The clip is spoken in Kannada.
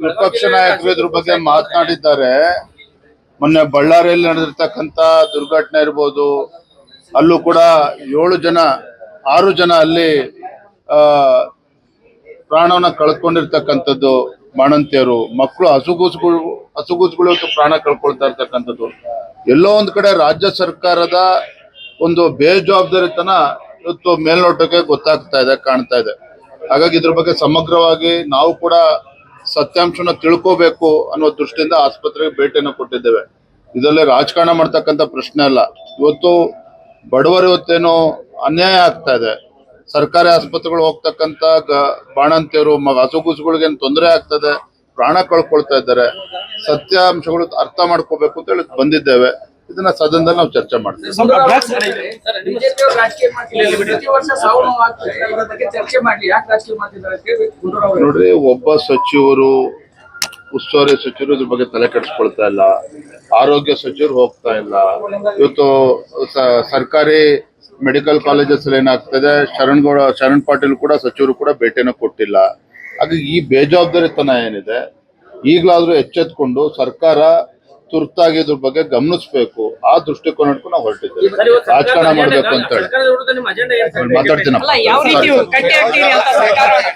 ವಿಪಕ್ಷ ನಾಯಕರು ಇದ್ರ ಬಗ್ಗೆ ಮಾತನಾಡಿದ್ದಾರೆ. ಮೊನ್ನೆ ಬಳ್ಳಾರಿಯಲ್ಲಿ ನಡೆದಿರ್ತಕ್ಕಂಥ ದುರ್ಘಟನೆ ಇರ್ಬೋದು, ಅಲ್ಲೂ ಕೂಡ 6 ಜನ ಅಲ್ಲಿ ಪ್ರಾಣವನ್ನ ಕಳ್ಕೊಂಡಿರ್ತಕ್ಕಂಥದ್ದು, ಬಾಣಂತಿಯರು, ಮಕ್ಕಳು, ಹಸುಗೂಸುಗಳು ಪ್ರಾಣ ಕಳ್ಕೊಳ್ತಾ ಇರ್ತಕ್ಕಂಥದ್ದು. ಎಲ್ಲೋ ಒಂದ್ ಕಡೆ ರಾಜ್ಯ ಸರ್ಕಾರದ ಒಂದು ಬೇಜವಾಬ್ದಾರಿತನ ಇವತ್ತು ಮೇಲ್ನೋಟಕ್ಕೆ ಗೊತ್ತಾಗ್ತಾ ಇದೆ, ಕಾಣ್ತಾ ಇದೆ. ಹಾಗಾಗಿ ಇದ್ರ ಬಗ್ಗೆ ಸಮಗ್ರವಾಗಿ ನಾವು ಕೂಡ ಸತ್ಯಾಂಶನ ತಿಳ್ಕೋಬೇಕು ಅನ್ನೋ ದೃಷ್ಟಿಯಿಂದ ಆಸ್ಪತ್ರೆಗೆ ಭೇಟಿಯನ್ನು ಕೊಟ್ಟಿದ್ದೇವೆ. ಇದರಲ್ಲಿ ರಾಜಕಾರಣ ಮಾಡ್ತಕ್ಕಂಥ ಪ್ರಶ್ನೆ ಅಲ್ಲ. ಇವತ್ತು ಬಡವರು ಇವತ್ತೇನೋ ಅನ್ಯಾಯ ಆಗ್ತಾ ಇದೆ. ಸರ್ಕಾರಿ ಆಸ್ಪತ್ರೆಗಳು ಹೋಗ್ತಕ್ಕಂಥ ಬಾಣಂತಿಯರು, ಹಸುಗೂಸುಗಳಿಗೆ ತೊಂದರೆ ಆಗ್ತದೆ, ಪ್ರಾಣ ಕಳ್ಕೊಳ್ತಾ ಇದ್ದಾರೆ. ಸತ್ಯಾಂಶಗಳು ಅರ್ಥ ಮಾಡ್ಕೋಬೇಕು ಅಂತ ಹೇಳಿ ಬಂದಿದ್ದೇವೆ. ಇದನ್ನ ಸದನದಲ್ಲಿ ನಾವು ಚರ್ಚೆ ಮಾಡ್ತೀವಿ. ನೋಡ್ರಿ, ಒಬ್ಬ ಸಚಿವರು, ಉಸ್ತುವಾರಿ ಸಚಿವರು ಇದ್ರ ಬಗ್ಗೆ ತಲೆ ಕೆಡಿಸ್ಕೊಳ್ತಾ ಇಲ್ಲ, ಆರೋಗ್ಯ ಸಚಿವರು ಹೋಗ್ತಾ ಇಲ್ಲ. ಇವತ್ತು ಸರ್ಕಾರಿ ಮೆಡಿಕಲ್ ಕಾಲೇಜಸ್ ಏನಾಗ್ತದೆ, ಶರಣ್ ಪಾಟೀಲ್ ಕೂಡ ಸಚಿವರು ಕೂಡ ಭೇಟಿಯನ್ನು ಕೊಟ್ಟಿಲ್ಲ. ಹಾಗಾಗಿ ಈ ಬೇಜವಾಬ್ದಾರಿತನ ಏನಿದೆ, ಈಗಲಾದ್ರೂ ಎಚ್ಚೆತ್ಕೊಂಡು ಸರ್ಕಾರ ತುರ್ತಾಗಿ ಇದ್ರ ಬಗ್ಗೆ ಗಮನಿಸಬೇಕು. ಆ ದೃಷ್ಟಿಕೋನ ಇಟ್ಕೊಂಡು ನಾವು ಹೊರಟಿದ್ದೇವೆ. ರಾಜಕಾರಣ ಮಾಡಬೇಕು ಅಂತ ಹೇಳಿ ಮಾತಾಡ್ತೀನಿ.